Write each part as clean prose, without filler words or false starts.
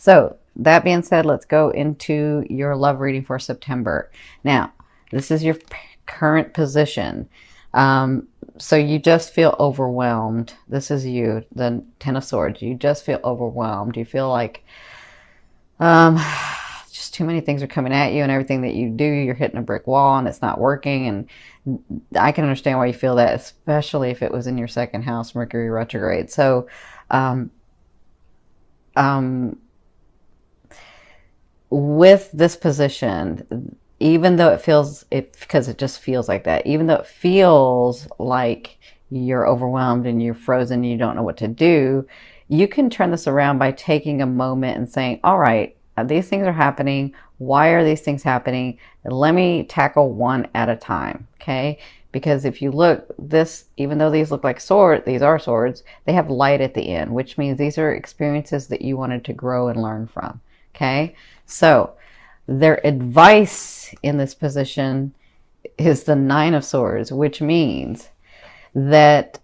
So that being said, let's go into your love reading for September. Now, this is your current position. So you just feel overwhelmed. This is you, the Ten of Swords. You just feel overwhelmed. You feel like um, just too many things are coming at you, and everything that you do, you're hitting a brick wall and it's not working. And I can understand why you feel that, especially if it was in your second house, Mercury retrograde. So, um, um, with this position, even though because it just feels like that, even though it feels like you're overwhelmed and you're frozen and you don't know what to do, you can turn this around by taking a moment and saying, all right, these things are happening. Why are these things happening? And let me tackle one at a time. Okay. Because if you look, even though these look like swords, these are swords, they have light at the end, which means these are experiences that you wanted to grow and learn from. Okay. So their advice in this position is the Nine of Swords, which means that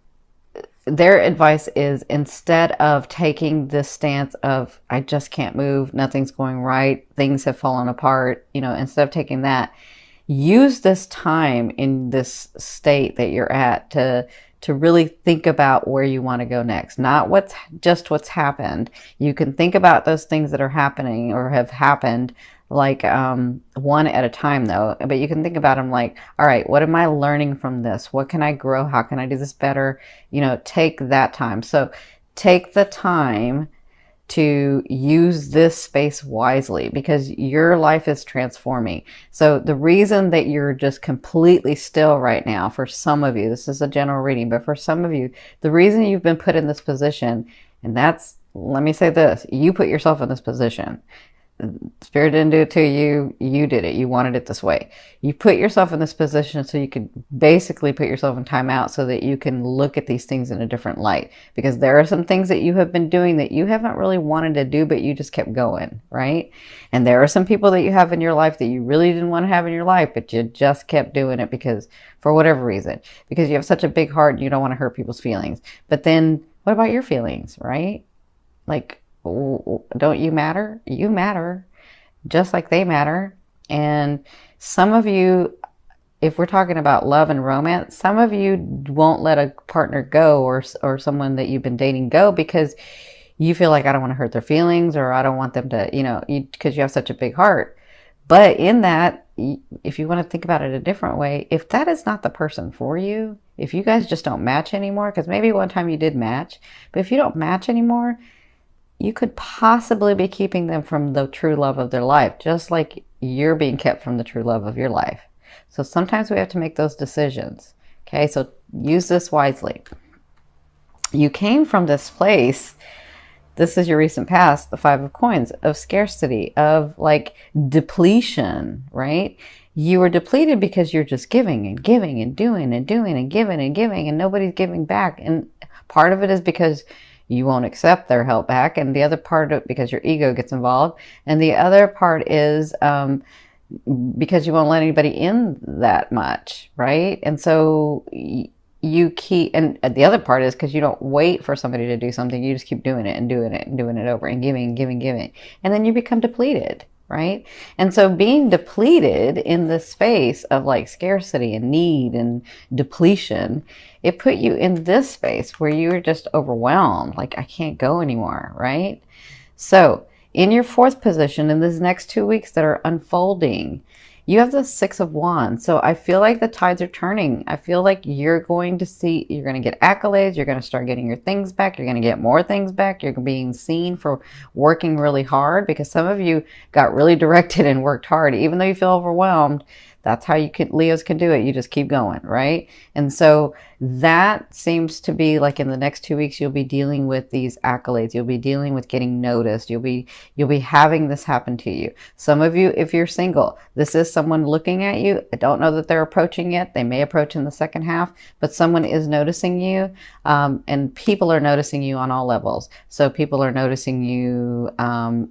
their advice is, instead of taking this stance of, I just can't move, nothing's going right, things have fallen apart, instead of taking that, use this time in this state that you're at to really think about where you want to go next. Not what's happened. You can think about those things that are happening or have happened, like one at a time though. But you can think about them like, all right, what am I learning from this? What can I grow? How can I do this better? Take that time. So take the time to use this space wisely, because your life is transforming. So the reason that you're just completely still right now, for some of you, this is a general reading, but for some of you, the reason you've been put in this position, and let me say this, you put yourself in this position. Spirit didn't do it to you. You did it. You wanted it this way. You put yourself in this position so you could basically put yourself in timeout so that you can look at these things in a different light. Because there are some things that you have been doing that you haven't really wanted to do, but you just kept going, right? And there are some people that you have in your life that you really didn't want to have in your life, but you just kept doing it because, for whatever reason, because you have such a big heart and you don't want to hurt people's feelings. But then what about your feelings, right? Like, don't you matter? You matter just like they matter. And some of you, if we're talking about love and romance, some of you won't let a partner go or someone that you've been dating go because you feel like, I don't want to hurt their feelings, or I don't want them to, because you have such a big heart. But in that, if you want to think about it a different way, if that is not the person for you, if you guys just don't match anymore, because maybe one time you did match, but if you don't match anymore, you could possibly be keeping them from the true love of their life, just like you're being kept from the true love of your life. So sometimes we have to make those decisions. Okay, so use this wisely. You came from this place, this is your recent past, the Five of Coins, of scarcity, of like depletion, right? You were depleted because you're just giving and giving and doing and doing and giving and giving, and nobody's giving back. And part of it is because you won't accept their help back, and the other part of it because your ego gets involved, and the other part is because you won't let anybody in that much, right? And so you keep, and the other part is because you don't wait for somebody to do something, you just keep doing it and doing it and doing it over and giving, and then you become depleted, right? And so being depleted in this space of like scarcity and need and depletion, it put you in this space where you were just overwhelmed, like, I can't go anymore, right? So in your fourth position, in these next 2 weeks that are unfolding, you have the Six of Wands. So I feel like the tides are turning. I feel like you're going to get accolades. You're going to start getting your things back. You're going to get more things back. You're being seen for working really hard, because some of you got really directed and worked hard. Even though you feel overwhelmed, that's how Leos can do it. You just keep going, right? And so that seems to be like in the next 2 weeks, you'll be dealing with these accolades. You'll be dealing with getting noticed. You'll be having this happen to you. Some of you, if you're single, this is someone looking at you. I don't know that they're approaching yet. They may approach in the second half, but someone is noticing you, and people are noticing you on all levels. So people are noticing you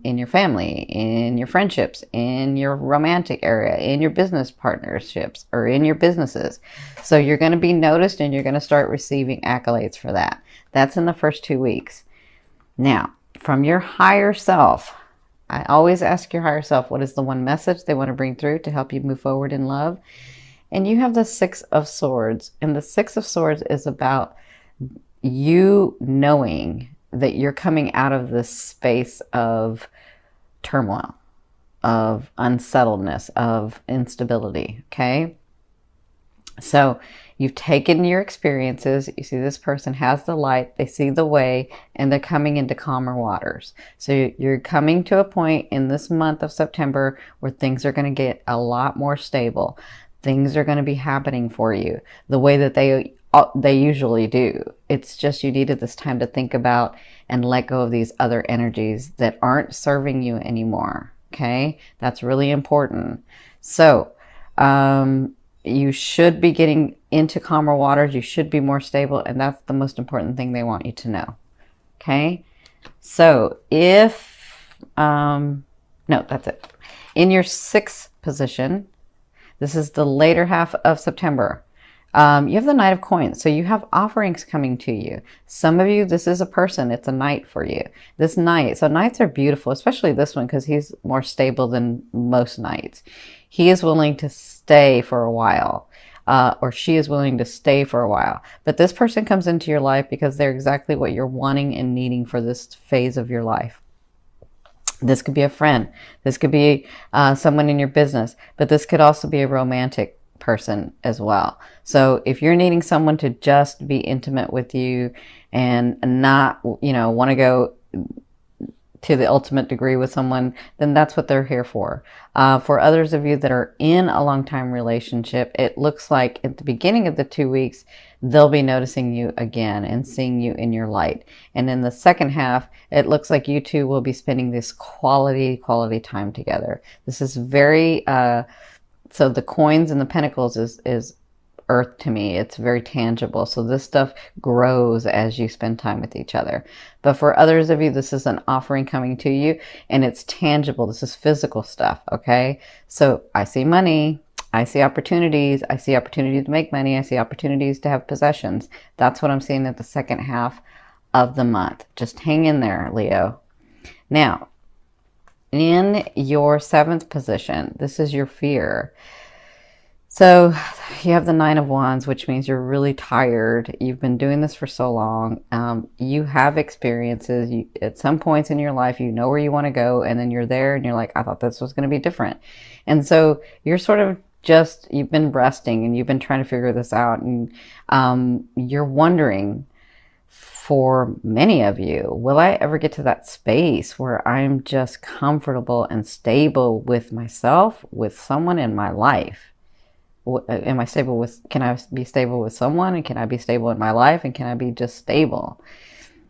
in your family, in your friendships, in your romantic area, in your business partnerships, or in your businesses. So you're going to be noticed, and you're going to start receiving accolades for that. That's in the first 2 weeks. Now, from your higher self, I always ask your higher self, what is the one message they want to bring through to help you move forward in love? And you have the Six of Swords. And the Six of Swords is about you knowing that you're coming out of this space of turmoil, of unsettledness, of instability, okay? So you've taken your experiences. You see this person has the light. They see the way, and they're coming into calmer waters. So you're coming to a point in this month of September where things are going to get a lot more stable. Things are going to be happening for you the way that they usually do. It's just you needed this time to think about and let go of these other energies that aren't serving you anymore. Okay, that's really important. So, you should be getting into calmer waters. You should be more stable. And that's the most important thing they want you to know. Okay. So no, that's it. In your sixth position, this is the later half of September. You have the Knight of Coins. So you have offerings coming to you. Some of you, this is a person. It's a knight for you. This knight. So knights are beautiful, especially this one, because he's more stable than most knights. He is willing to stay for a while, or she is willing to stay for a while. But this person comes into your life because they're exactly what you're wanting and needing for this phase of your life. This could be a friend. This could be someone in your business, but this could also be a romantic person as well. So if you're needing someone to just be intimate with you and not, want to go to the ultimate degree with someone, then that's what they're here for. For others of you that are in a long-time relationship, it looks like at the beginning of the 2 weeks, they'll be noticing you again and seeing you in your light. And in the second half, it looks like you two will be spending this quality time together. This is very, so the coins and the pentacles is earth to me. It's very tangible. So this stuff grows as you spend time with each other. But for others of you, this is an offering coming to you and it's tangible. This is physical stuff. Okay. So I see money. I see opportunities. I see opportunities to make money. I see opportunities to have possessions. That's what I'm seeing at the second half of the month. Just hang in there, Leo. Now, in your seventh position, this is your fear. So you have the Nine of Wands, which means you're really tired. You've been doing this for so long. You have experiences. At some points in your life, you know where you want to go, and then you're there and you're like, I thought this was going to be different. And so you're sort of you've been resting and you've been trying to figure this out. And you're wondering, for many of you, will I ever get to that space where I'm just comfortable and stable with myself, with someone in my life? Am I stable with, can I be stable with someone, and can I be stable in my life, and can I be just stable?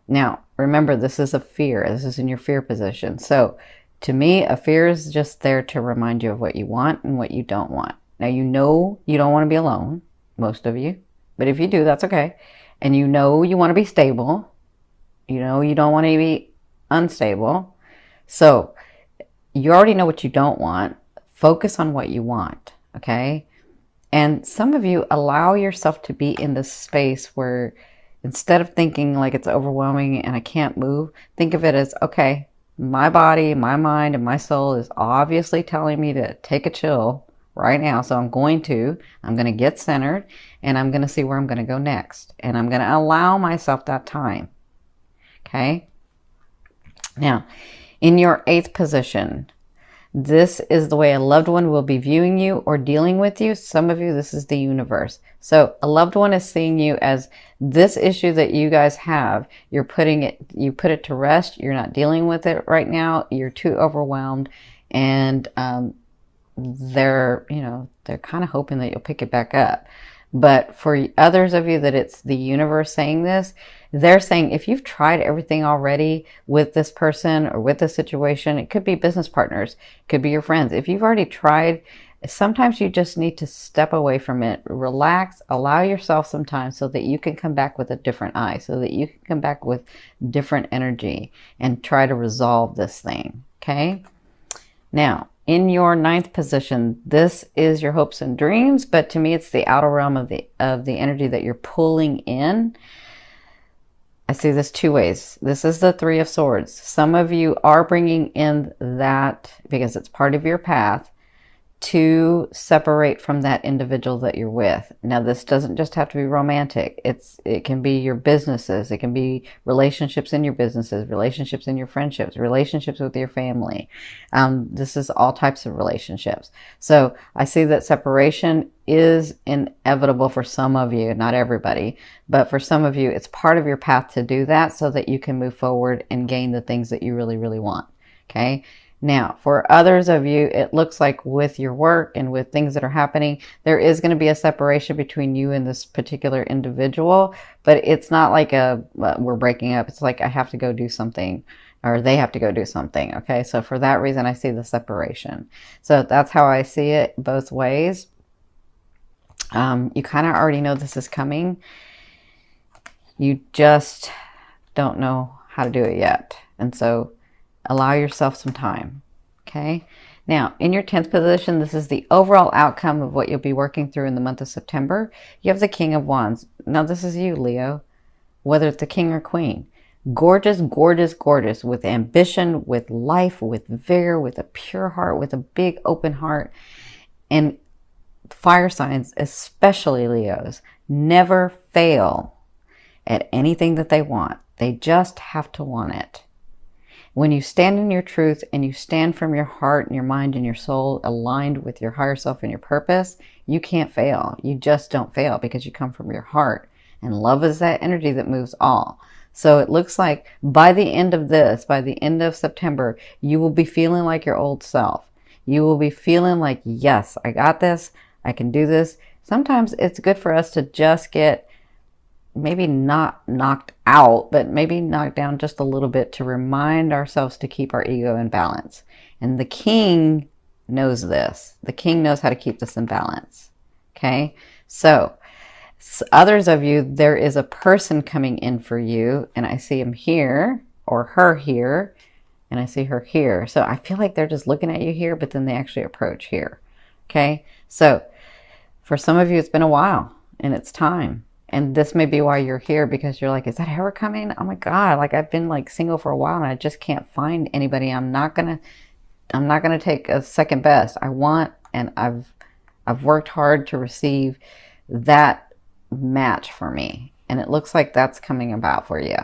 Now, remember, this is a fear. This is in your fear position. So to me, a fear is just there to remind you of what you want and what you don't want. Now, you know you don't want to be alone, most of you, but if you do, that's okay. And you know you want to be stable. You know you don't want to be unstable. So you already know what you don't want. Focus on what you want, okay? And some of you allow yourself to be in this space where instead of thinking like it's overwhelming and I can't move, think of it as, okay, my body, my mind, and my soul is obviously telling me to take a chill right now. So I'm going to get centered, and I'm going to see where I'm going to go next. And I'm going to allow myself that time. Okay. Now, in your eighth position, this is the way a loved one will be viewing you or dealing with you. Some of you, this is the universe. So a loved one is seeing you as this issue that you guys have. You put it to rest. You're not dealing with it right now. You're too overwhelmed. And, they're kind of hoping that you'll pick it back up. But for others of you that it's the universe saying this, they're saying if you've tried everything already with this person or with this situation, it could be business partners, it could be your friends. If you've already tried, sometimes you just need to step away from it, relax, allow yourself some time so that you can come back with a different eye, so that you can come back with different energy and try to resolve this thing. Okay. Now, in your ninth position, this is your hopes and dreams, but to me, it's the outer realm of the energy that you're pulling in. I see this two ways. This is the Three of Swords. Some of you are bringing in that because it's part of your path to separate from that individual that you're with. Now, this doesn't just have to be romantic. It can be your businesses. It can be relationships in your businesses, relationships in your friendships, relationships with your family. This is all types of relationships. So I see that separation is inevitable for some of you, not everybody, but for some of you, it's part of your path to do that so that you can move forward and gain the things that you really, really want. Okay. Now, for others of you, it looks like with your work and with things that are happening, there is going to be a separation between you and this particular individual, but it's not like we're breaking up. It's like I have to go do something or they have to go do something. Okay. So for that reason, I see the separation. So that's how I see it both ways. You kind of already know this is coming. You just don't know how to do it yet. And so allow yourself some time. Okay. Now, in your 10th position, this is the overall outcome of what you'll be working through in the month of September. You have the King of Wands. Now, this is you, Leo, whether it's the king or queen. Gorgeous, gorgeous, gorgeous, with ambition, with life, with vigor, with a pure heart, with a big open heart. And fire signs, especially Leos, never fail at anything that they want. They just have to want it. When you stand in your truth and you stand from your heart and your mind and your soul aligned with your higher self and your purpose, you can't fail. You just don't fail because you come from your heart. And love is that energy that moves all. So it looks like by the end of this, by the end of September, you will be feeling like your old self. You will be feeling like, yes, I got this. I can do this. Sometimes it's good for us to just get maybe not knocked out, but maybe knocked down just a little bit to remind ourselves to keep our ego in balance. And the king knows this. The king knows how to keep this in balance. Okay. So others of you, there is a person coming in for you and I see him here or her here and I see her here. So I feel like they're just looking at you here, but then they actually approach here. Okay. So for some of you, it's been a while and it's time. And this may be why you're here because you're like, is that ever coming? Oh my God, like I've been like single for a while and I just can't find anybody. I'm not gonna take a second best. I want, and I've worked hard to receive that match for me. And it looks like that's coming about for you.